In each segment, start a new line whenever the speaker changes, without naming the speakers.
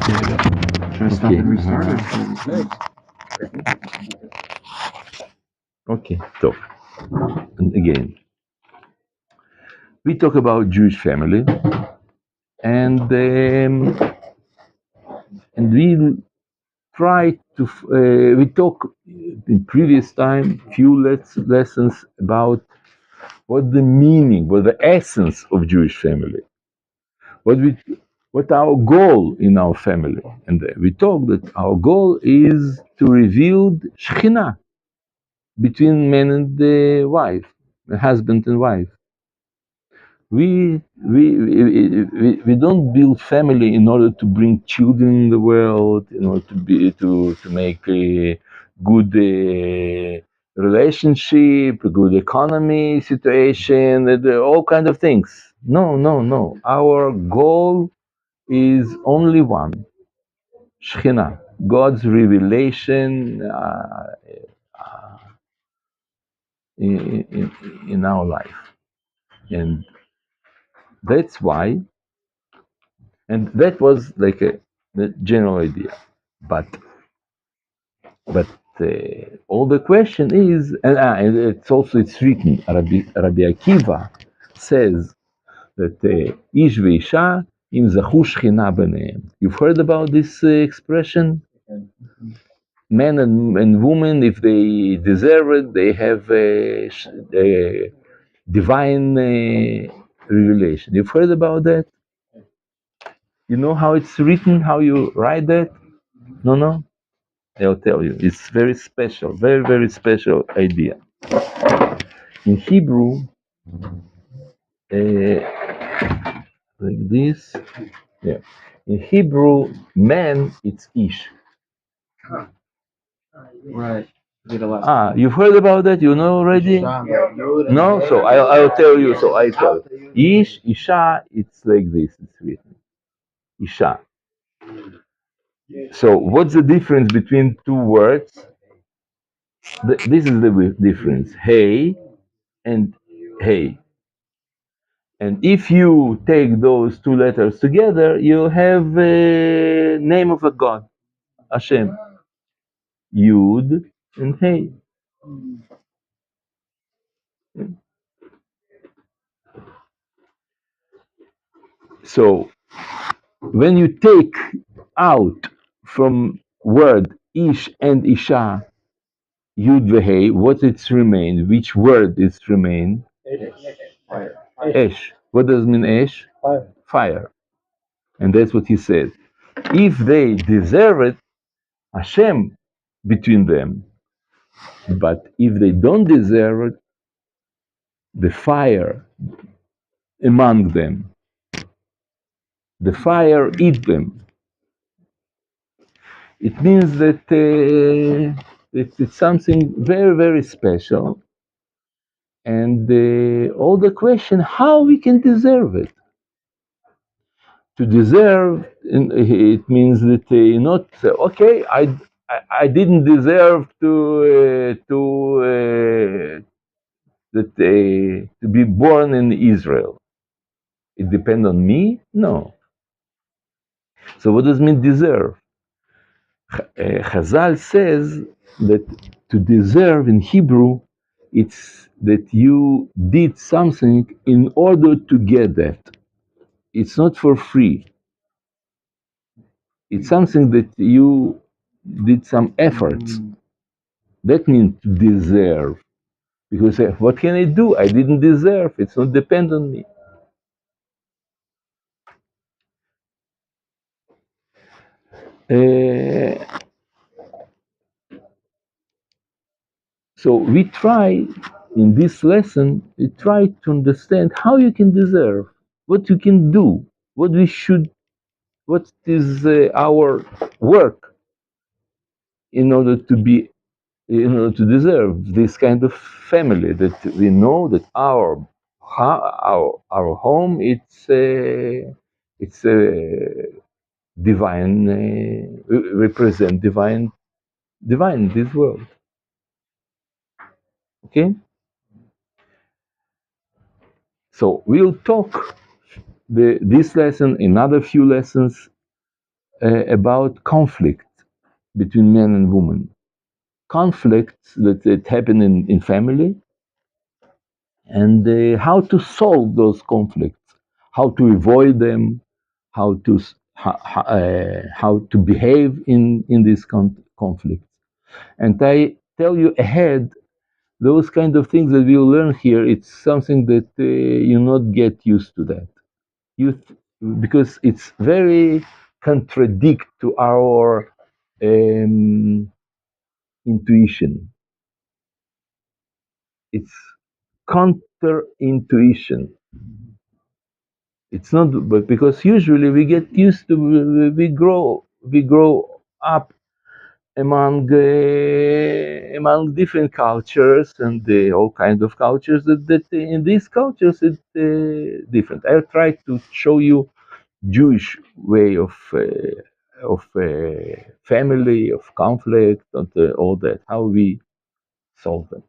Try to stop and restart it.
Okay, so, and again, we talk about Jewish family, and we try to, we talk in previous time, few lessons about what the meaning, what the essence of Jewish family, what we, what our goal in our family. And we talk that our goal is to reveal Shekhinah between man and the wife, the husband and wife. We don't build family in order to bring children in the world, in order to make a good relationship, a good economy situation, all kind of things. No, no, no. Our goal is only one: Shekhinah, God's revelation in our life, and that's why. And that was like the general idea. But all the question is, and it's also it's written. Rabbi Akiva says that ish veisha im zachu shchina b'neim. You've heard about this expression? Men and women, if they deserve it, they have a divine revelation. You've heard about that? You know how it's written? How you write that? No, no. I'll tell you. It's very special, very, very special idea. In Hebrew, like this, yeah. In Hebrew, man, it's ish.
Right.
You've heard about that? You know already? No? So I'll tell you. So I tell you. Ish, isha, it's like this. It's written. Isha. So what's the difference between two words? This is the difference. Hey and hey. And if you take those two letters together, you have a name of a god, Hashem. Yud and Hey. So when you take out from word Ish and Isha, Yud Vehei, what it's remained? Which word is remained? Esh. What does it mean Esh? Fire. And that's what he said. If they deserve it, Hashem between them. But if they don't deserve it, the fire among them. The fire eat them. It means that it's something very, very special. And all the question, how we can deserve it? To deserve, it means that you're not, okay, I didn't deserve to be born in Israel. It depends on me? No. So what does it mean deserve? Chazal says that to deserve in Hebrew, it's that you did something in order to get that. It's not for free. It's something that you did some efforts. That means to deserve. Because what can I do? I didn't deserve. It's not depend on me. So we try in this lesson, we try to understand how you can deserve, what you can do, what we should, what is our work in order to be, in order to deserve this kind of family that we know that our home it's a divine represent divine in this world. Okay. So we'll talk this lesson, another few lessons, about conflict between men and women, conflicts that happen in family, and how to solve those conflicts, how to avoid them, how to behave in these conflicts. And I tell you ahead, those kind of things that we will learn here, it's something that you not get used to that. Because it's very contradict to our intuition. It's counter intuition. It's not, but because usually we get used to, we grow up among different cultures and all kinds of cultures. That in these cultures it's different. I'll try to show you Jewish way of family, of conflict, and all that, how we solve them.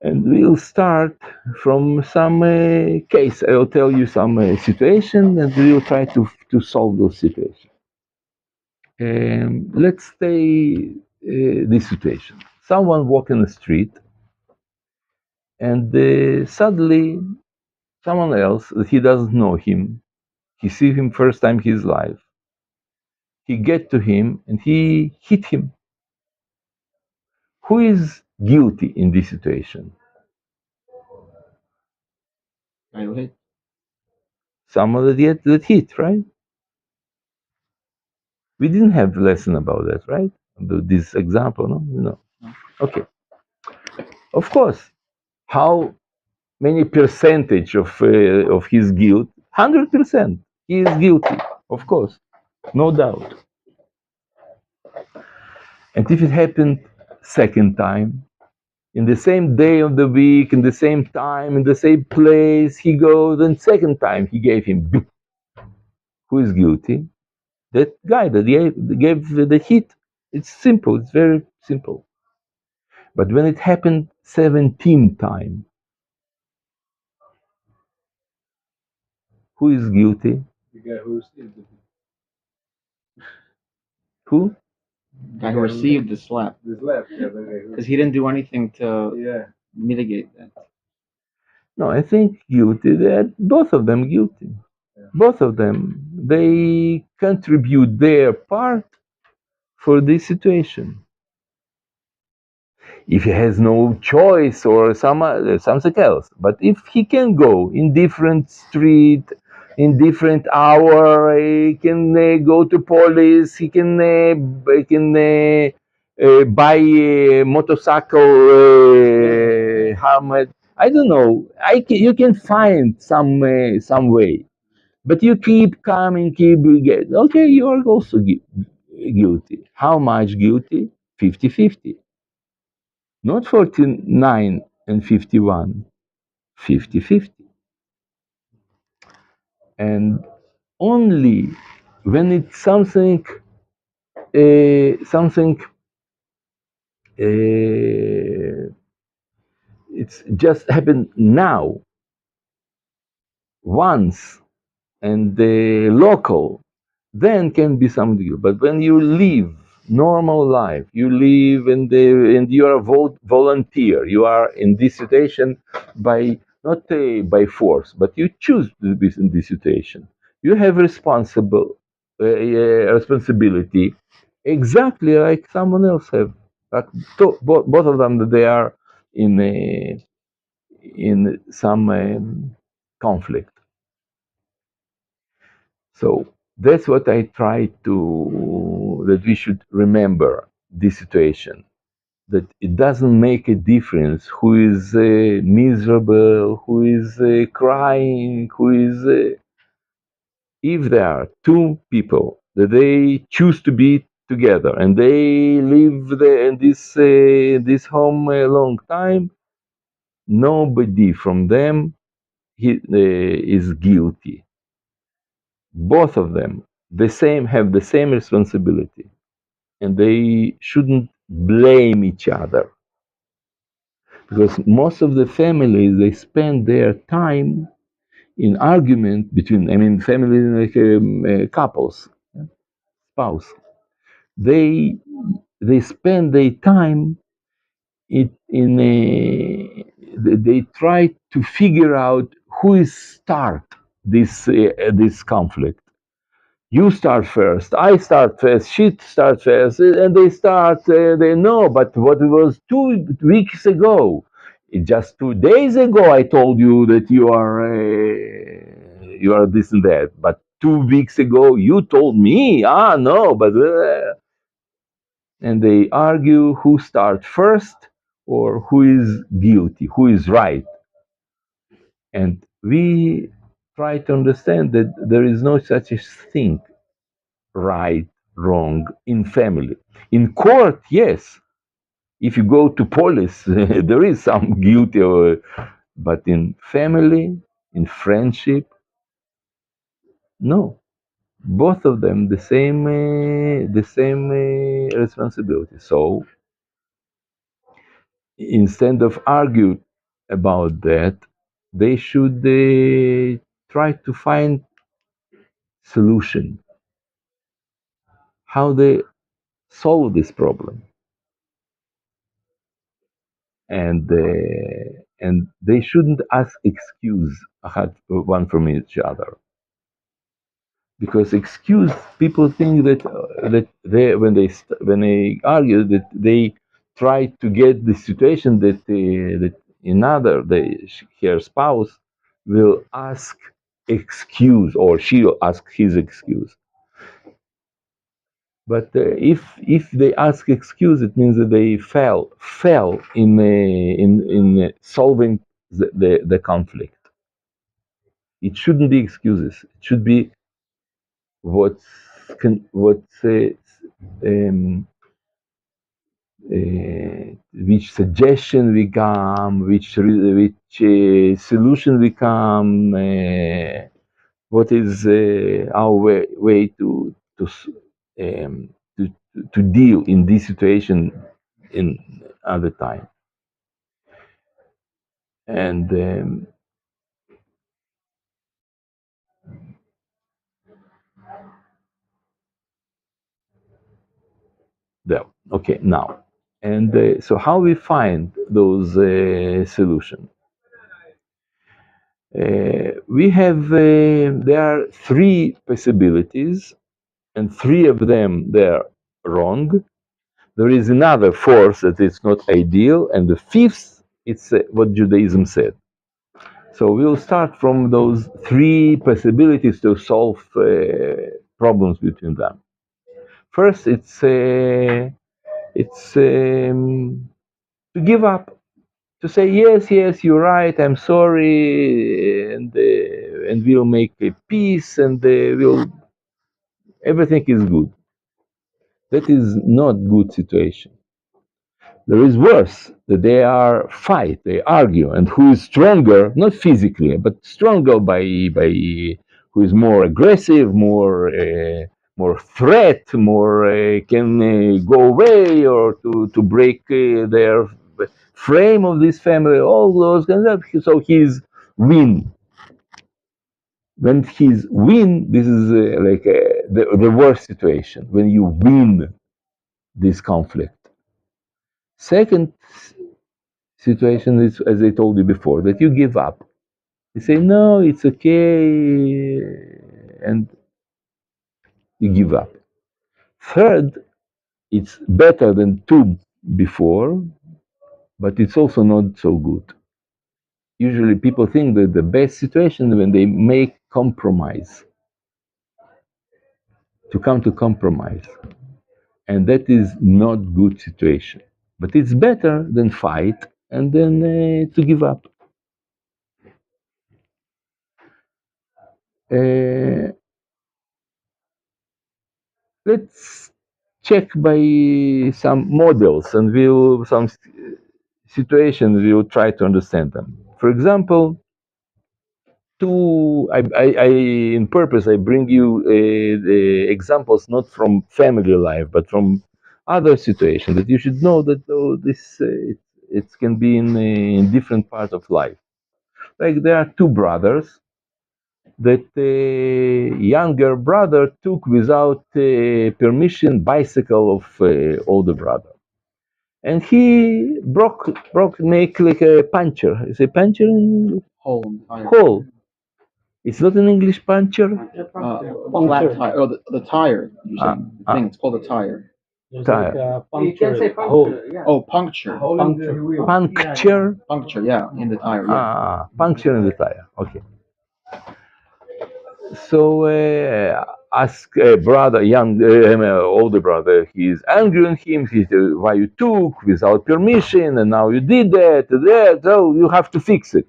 And we'll start from some case. I'll tell you some situation, and we'll try to solve those situations. Let's say this situation. Someone walk in the street, and suddenly someone else that he doesn't know him, he see him first time in his life. He get to him and he hit him. Who is guilty in this situation?
I lit.
Someone that hit, right? We didn't have lesson about that, right? This example, no? No. Okay. Of course. How many percentage of his guilt? 100%. He is guilty, of course, no doubt. And if it happened second time, in the same day of the week, in the same time, in the same place, he goes, and second time he gave him, who is guilty? That guy that gave the hit. It's simple. It's very simple. But when it happened 17 times, who is guilty?
The guy who received it.
Who?
The guy who received the slap. The slap, yeah. Because he didn't do anything to mitigate that.
No, I think guilty. They're both of them guilty.
Yeah.
Both of them. They contribute their part for this situation. If he has no choice or something else, but if he can go in different street, in different hour, he can go to police. He can buy a motorcycle helmet. I don't know. You can find some way, but you keep coming, okay. You are also guilty. How much guilty? 50-50. Not 49 and 51, 50-50. And only when it's something it's just happened now, once, and the local, then can be something. But when you live normal life, you live and you are a volunteer. You are in this situation by not by force, but you choose to be in this situation. You have responsibility, exactly like someone else have. Like both of them, they are in some conflict. So that's what I try to, that we should remember this situation, that it doesn't make a difference who is miserable, who is crying, who is, if there are two people that they choose to be together and they live in this home a long time, nobody from them is guilty. Both of them have the same responsibility, and they shouldn't blame each other, because most of the families, they spend their time in argument between, I mean, family, like couples, spouse, they they spend their time in a, they try to figure out who is start this conflict. You start first, I start first, she start first, and they start. They know, but what it was 2 weeks ago, just 2 days ago, I told you that you are this and that. But 2 weeks ago, you told me, no, but and they argue who starts first or who is guilty, who is right. And we try to understand that there is no such a thing, right, wrong, in family. In court, yes. If you go to police, there is some guilty, but in family, in friendship, no. Both of them the same responsibility. So instead of argue about that, they should try to find solution, how they solve this problem, and they shouldn't ask excuse one from each other, because excuse, people think that they, when they argue, that they try to get the situation that another, her spouse will ask excuse, or she will ask his excuse. But if they ask excuse, it means that they fell in solving the conflict. It shouldn't be excuses. It should be what's which suggestion we come, which solution we come, what is our way um, to to deal in this situation in other time. And there, okay, now, and so how we find those solutions? We have there are three possibilities, and three of them they're wrong. There is another fourth that is not ideal, and the fifth, it's what Judaism said. So we'll start from those three possibilities to solve problems between them. First, it's to give up, to say yes, yes, you're right, I'm sorry, and we'll make a peace, and we'll everything is good. That is not good situation. There is worse, that they are fight, they argue, and who is stronger, not physically, but stronger by who is more aggressive, more threat, more can go away, or to break their frame of this family, all those kind of. So he's win. When he's win, this is like the worst situation, when you win this conflict. Second situation is, as I told you before, that you give up. You say, no, it's okay, and you give up. Third, it's better than two before, but it's also not so good. Usually people think that the best situation is when they make compromise, to come to compromise. And that is not good situation. But it's better than fight and then to give up. Let's check by some models, and we'll some situations we'll try to understand them. For example, I in purpose I bring you the examples not from family life, but from other situations, that you should know that this it can be in different parts of life. Like there are two brothers, that younger brother took without permission bicycle of older brother, and he make like a puncture. Is a puncture in
Hole.
hole? It's not an English puncture.
Flat tire. Oh, the tire. You're
Ah,
saying the thing. It's called a tire.
tire.
You can say puncture. Yeah.
Oh, puncture.
Puncture.
Puncture. Yeah, in the tire. Yeah.
Puncture in the tire. Okay. So ask brother, older brother, he's angry on him. He said, why you took without permission, and now you did that. So you have to fix it.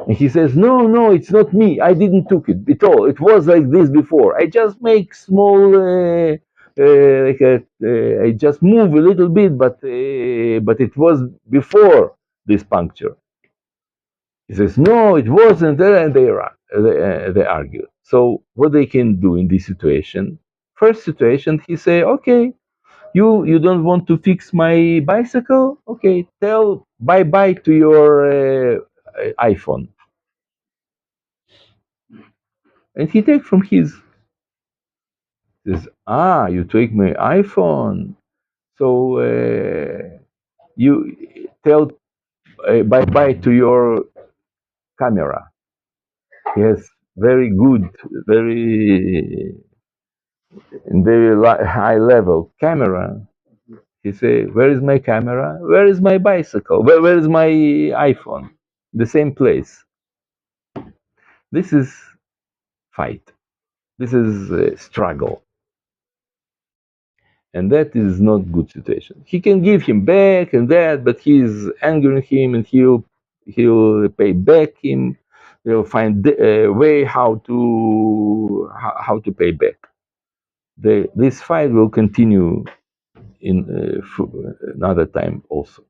And he says, no, it's not me. I didn't took it at all. It was like this before. I just make small, I just move a little bit, but it was before this puncture. He says, no, it wasn't, and they argue. So what they can do in this situation? First situation, he say, okay, you don't want to fix my bicycle? Okay, tell bye bye to your iPhone, and he take from his. Says, you take my iPhone, so you tell bye bye to your camera. He has very good, very high level camera. He say, where is my camera? Where is my bicycle? Where is my iPhone? The same place. This is fight. This is struggle, and that is not good situation. He can give him back and that, but he's angering him, and he'll pay back him. He'll find a way how to pay back. This fight will continue in another time also.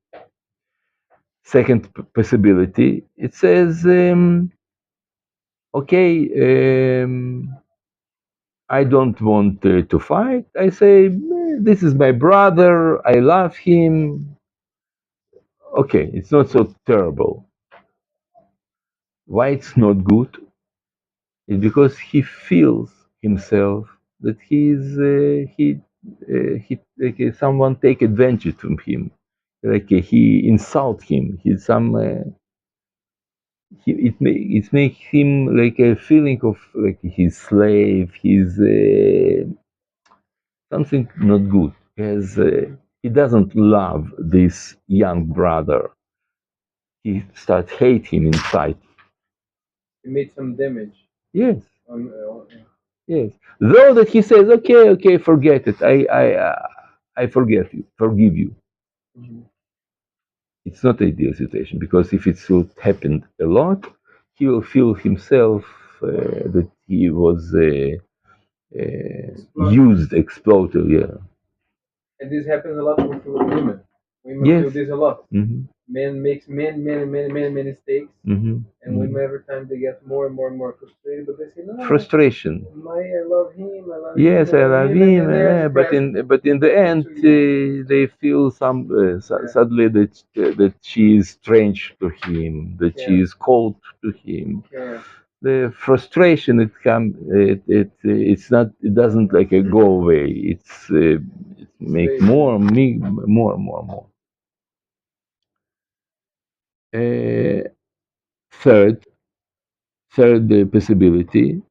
Second possibility, it says, okay, I don't want to fight. I say, this is my brother. I love him. Okay, it's not so terrible. Why it's not good? It's because he feels himself that he like someone take advantage of him, like he insult him. He's some it makes him like a feeling of like he's slave. He's something not good because he doesn't love this young brother. He starts hate him inside.
He made some damage.
Yes.
On,
Yes. Though that he says, okay, forget it. I forgive you.
Mhm.
It's not ideal situation because if it would happen a lot, he will feel himself that he was exploited. Yeah.
And this happens a lot with women. Women
Yes.
feel this a lot.
Hmm.
Men makes many mistakes,
Hmm.
and women every time they get more and more frustrated. But they say, no,
Frustration.
I love him. I love
Yes,
him.
I love him,
And they're
but in the end, they feel suddenly that she is strange to him, that she is cold to him.
Yeah.
The frustration it's not, it doesn't like go away. It make more. Uh, third possibility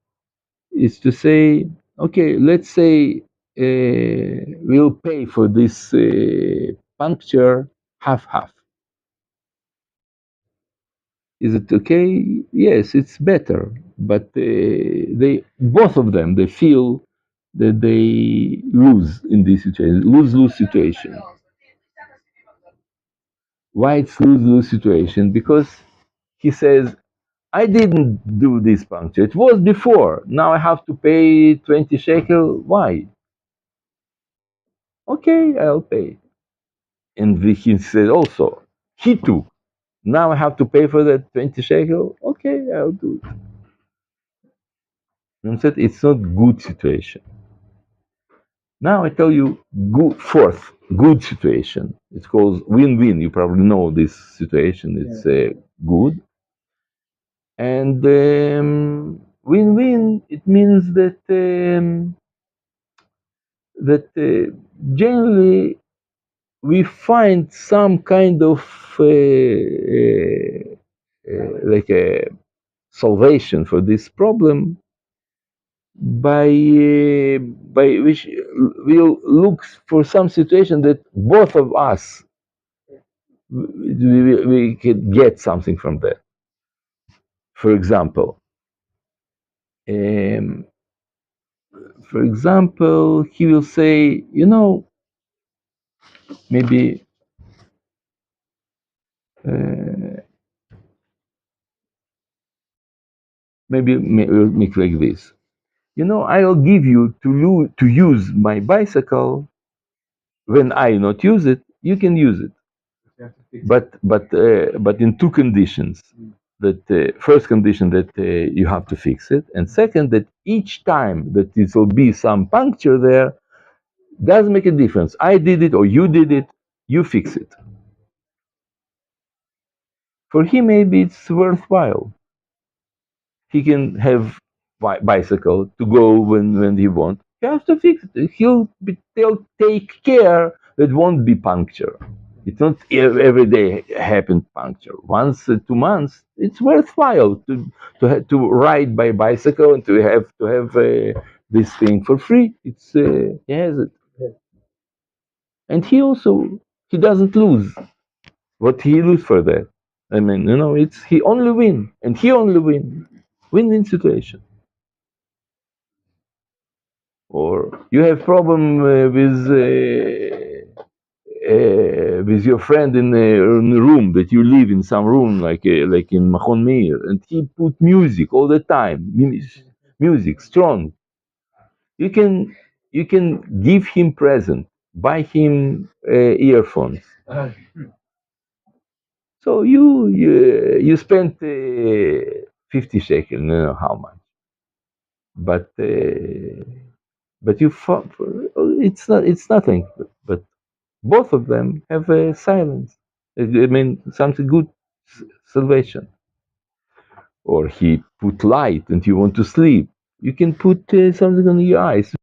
is to say, okay, let's say we'll pay for this puncture half. Is it okay? Yes, it's better. But they both of them they feel that they lose in this situation, lose situation. Why it's lose situation? Because he says, I didn't do this puncture. It was before. Now I have to pay 20 shekel. Why? Okay, I'll pay. And he said also, he took. Now I have to pay for that 20 shekel. Okay, I'll do it. And said it's not good situation. Now I tell you fourth good situation. It's called win-win. You probably know this situation. It's good. And Win-win, it means that generally we find some kind of like a salvation for this problem by which we'll look for some situation that both of us we could get something from that. For example, um, he will say, maybe uh, maybe we'll make like this. I'll give you to use my bicycle. When I not use it, you can use it. But in two conditions. That first condition that you have to fix it, and second that each time that it will be some puncture there, doesn't make a difference. I did it or you did it, you fix it. For him, maybe it's worthwhile. He can have bicycle to go when he wants. He has to fix it. He'll take care that won't be puncture. It's not every day happen puncture. Once 2 months, it's worthwhile to ride by bicycle and to have this thing for free. He has it, and he doesn't lose. What he lose for that? I mean, it's he only win, and he only win-win situation. Or you have problem with your friend in a room that you live in some room like in Machon Meir, and he put music all the time, music strong. You can give him present, buy him earphones. So you spent 50 shekels, I don't know how much, but it's nothing. But both of them have a silence. I mean, something good, salvation. Or he put light and you want to sleep. You can put something on your eyes.